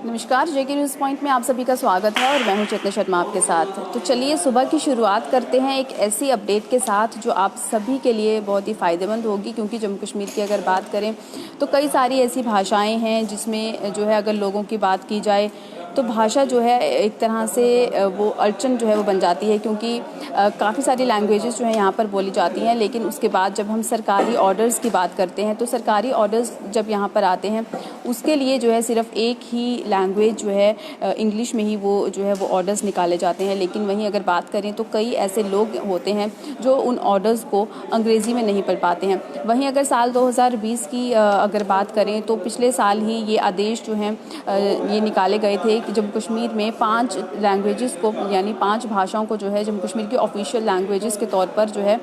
नमस्कार, जेके news point में आप सभी का स्वागत है और मैं हूं चेतना शर्मा आपके साथ। तो चलिए सुबह की शुरुआत करते हैं एक ऐसी अपडेट के साथ जो आप सभी के लिए बहुत ही फ़ायदेमंद होगी, क्योंकि जम्मू कश्मीर की अगर बात करें तो कई सारी ऐसी भाषाएं हैं जिसमें जो है अगर लोगों की बात की जाए तो भाषा जो है एक तरह से वो अड़चन जो है वो बन जाती है, क्योंकि काफ़ी सारी लैंग्वेजेस जो है यहाँ पर बोली जाती हैं। लेकिन उसके बाद जब हम सरकारी ऑर्डर्स की बात करते हैं तो सरकारी ऑर्डर्स जब यहाँ पर आते हैं उसके लिए जो है सिर्फ एक ही लैंग्वेज जो है इंग्लिश में ही वो जो है वो ऑर्डर्स निकाले जाते हैं। लेकिन वहीं अगर बात करें तो कई ऐसे लोग होते हैं जो उन ऑर्डर्स को अंग्रेज़ी में नहीं पढ़ पाते हैं। वहीं अगर साल 2020 की अगर बात करें तो पिछले साल ही ये आदेश जो हैं ये निकाले गए थे कि जम्मू कश्मीर में 5 लैंग्वेजेस को यानी 5 भाषाओं को जो है जम्मू कश्मीर की ऑफिशियल लैंग्वेजेस के तौर पर जो है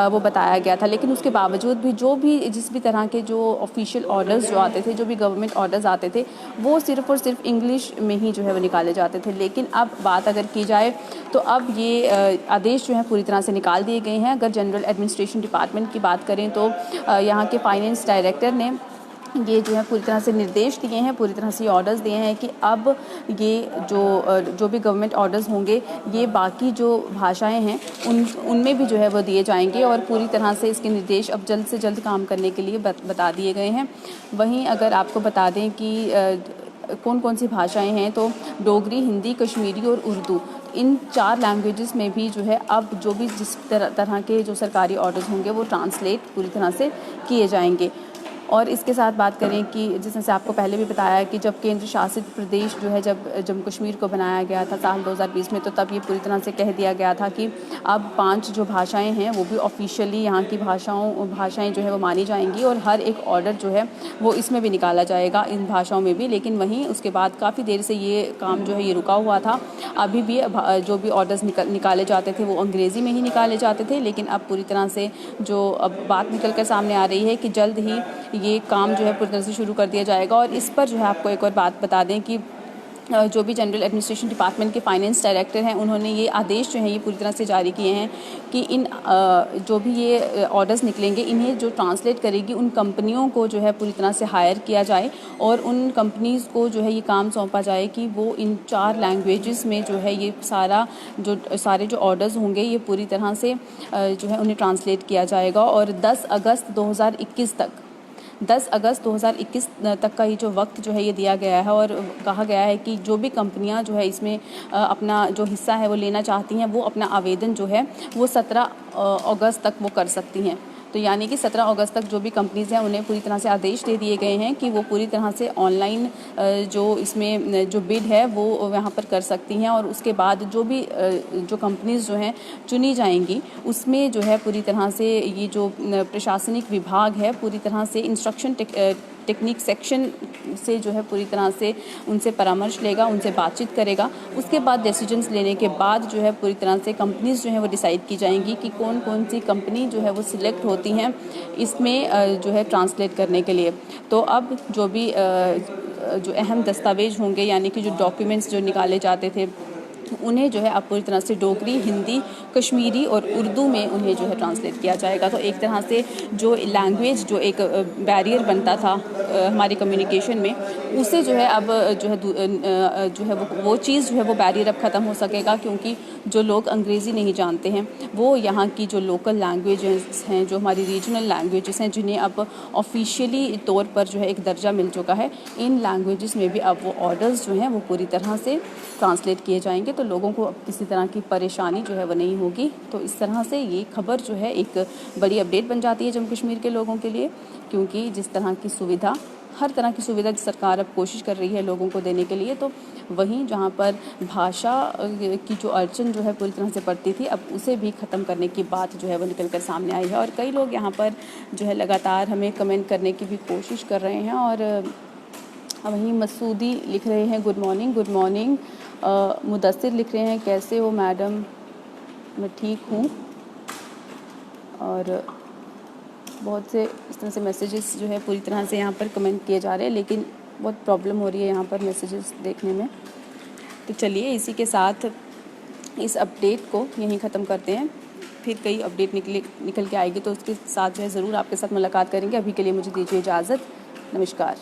वो बताया गया था। लेकिन उसके बावजूद भी जिस भी तरह के जो ऑफिशियल ऑर्डर्स जो आते थे, जो भी गवर्नमेंट ऑर्डर्स आते थे, वो सिर्फ और सिर्फ इंग्लिश में ही जो है वो निकाले जाते थे। लेकिन अब बात अगर की जाए तो अब ये आदेश जो है पूरी तरह से निकाल दिए गए हैं। अगर जनरल एडमिनिस्ट्रेशन डिपार्टमेंट की बात करें तो यहाँ के फाइनेंस डायरेक्टर ने ये जो है पूरी तरह से निर्देश दिए हैं, पूरी तरह से ऑर्डर्स दिए हैं कि अब ये जो भी गवर्नमेंट ऑर्डर्स होंगे ये बाकी जो भाषाएं हैं उनमें भी जो है वो दिए जाएंगे और पूरी तरह से इसके निर्देश अब जल्द से जल्द काम करने के लिए बता दिए गए हैं। वहीं अगर आपको बता दें कि कौन कौन सी भाषाएं हैं तो डोगरी, हिंदी, कश्मीरी और उर्दू, इन 4 लैंग्वेजेस में भी जो है अब जो भी जिस तरह के जो सरकारी ऑर्डर्स होंगे वो ट्रांसलेट पूरी तरह से किए जाएंगे। और इसके साथ बात करें कि जिस तरह से आपको पहले भी बताया कि जब केंद्र शासित प्रदेश जो है जब जम्मू कश्मीर को बनाया गया था साल 2020 में, तो तब ये पूरी तरह से कह दिया गया था कि अब 5 जो भाषाएं हैं वो भी ऑफिशियली यहाँ की भाषाएं जो है वो मानी जाएंगी और हर एक ऑर्डर जो है वो इसमें भी निकाला जाएगा, इन भाषाओं में भी। लेकिन वहीं उसके बाद काफ़ी देर से ये काम जो है ये रुका हुआ था। अभी भी जो भी ऑर्डर्स निकाले जाते थे वो अंग्रेज़ी में ही निकाले जाते थे। लेकिन अब पूरी तरह से जो अब बात निकल कर सामने आ रही है कि जल्द ही ये काम जो है पूरी तरह से शुरू कर दिया जाएगा। और इस पर जो है आपको एक और बात बता दें कि जो भी जनरल एडमिनिस्ट्रेशन डिपार्टमेंट के फाइनेंस डायरेक्टर हैं उन्होंने ये आदेश जो हैं ये पूरी तरह से जारी किए हैं कि इन जो भी ये ऑर्डर्स निकलेंगे इन्हें जो ट्रांसलेट करेगी उन कंपनियों को जो है पूरी तरह से हायर किया जाए और उन कंपनीज़ को जो है ये काम सौंपा जाए कि वो इन 4 लैंग्वेजेस में जो है ये सारे जो ऑर्डर्स होंगे ये पूरी तरह से जो है उन्हें ट्रांसलेट किया जाएगा। और 10 अगस्त 2021 तक का ये जो वक्त जो है ये दिया गया है और कहा गया है कि जो भी कंपनियां जो है इसमें अपना जो हिस्सा है वो लेना चाहती हैं वो अपना आवेदन जो है वो 17 अगस्त तक वो कर सकती हैं। तो यानी कि 17 अगस्त तक जो भी कंपनीज़ हैं उन्हें पूरी तरह से आदेश दे दिए गए हैं कि वो पूरी तरह से ऑनलाइन जो इसमें जो बिड है वो वहाँ पर कर सकती हैं। और उसके बाद जो भी जो कंपनीज़ जो हैं चुनी जाएंगी उसमें जो है पूरी तरह से ये जो प्रशासनिक विभाग है पूरी तरह से इंस्ट्रक्शन टेक्निक सेक्शन से जो है पूरी तरह से उनसे परामर्श लेगा, उनसे बातचीत करेगा। उसके बाद डिसीजंस लेने के बाद जो है पूरी तरह से कंपनीज़ जो है वो डिसाइड की जाएंगी कि कौन कौन सी कंपनी जो है वो सिलेक्ट होती हैं इसमें जो है ट्रांसलेट करने के लिए। तो अब जो भी जो अहम दस्तावेज होंगे यानी कि जो डॉक्यूमेंट्स जो निकाले जाते थे उन्हें जो है अब पूरी तरह से डोगरी, हिंदी, कश्मीरी और उर्दू में उन्हें जो है ट्रांसलेट किया जाएगा। तो एक तरह से जो लैंग्वेज जो एक बैरियर बनता था हमारी कम्युनिकेशन में, उसे जो है अब जो है वो चीज़ जो है वो बैरियर अब ख़त्म हो सकेगा, क्योंकि जो लोग अंग्रेज़ी नहीं जानते हैं वो यहाँ की जो लोकल लैंग्वेजेस हैं, जो हमारी रीजनल लैंग्वेजेस हैं, जिन्हें अब ऑफिशियली तौर पर जो है एक दर्जा मिल चुका है, इन लैंग्वेजेस में भी अब वो ऑर्डर्स जो हैं वो पूरी तरह से ट्रांसलेट किए जाएंगे। तो लोगों को अब किसी तरह की परेशानी जो है वो नहीं होगी। तो इस तरह से ये खबर जो है एक बड़ी अपडेट बन जाती है जम्मू कश्मीर के लोगों के लिए, क्योंकि जिस तरह की सुविधा, हर तरह की सुविधा सरकार अब कोशिश कर रही है लोगों को देने के लिए, तो वहीं जहां पर भाषा की जो अड़चन जो है पूरी तरह से पड़ती थी अब उसे भी ख़त्म करने की बात जो है वो निकल कर सामने आई है। और कई लोग यहाँ पर जो है लगातार हमें कमेंट करने की भी कोशिश कर रहे हैं। और वहीं मसूदी लिख रहे हैं गुड मॉर्निंग। मुदस्सिर लिख रहे हैं कैसे हो मैडम, मैं ठीक हूँ। और बहुत से इस तरह से मैसेजेस जो है पूरी तरह से यहाँ पर कमेंट किए जा रहे हैं, लेकिन बहुत प्रॉब्लम हो रही है यहाँ पर मैसेजेस देखने में। तो चलिए इसी के साथ इस अपडेट को यहीं ख़त्म करते हैं, फिर कई अपडेट निकल के आएगी तो उसके साथ जो है ज़रूर आपके साथ मुलाकात करेंगे। अभी के लिए मुझे दीजिए इजाज़त, नमस्कार।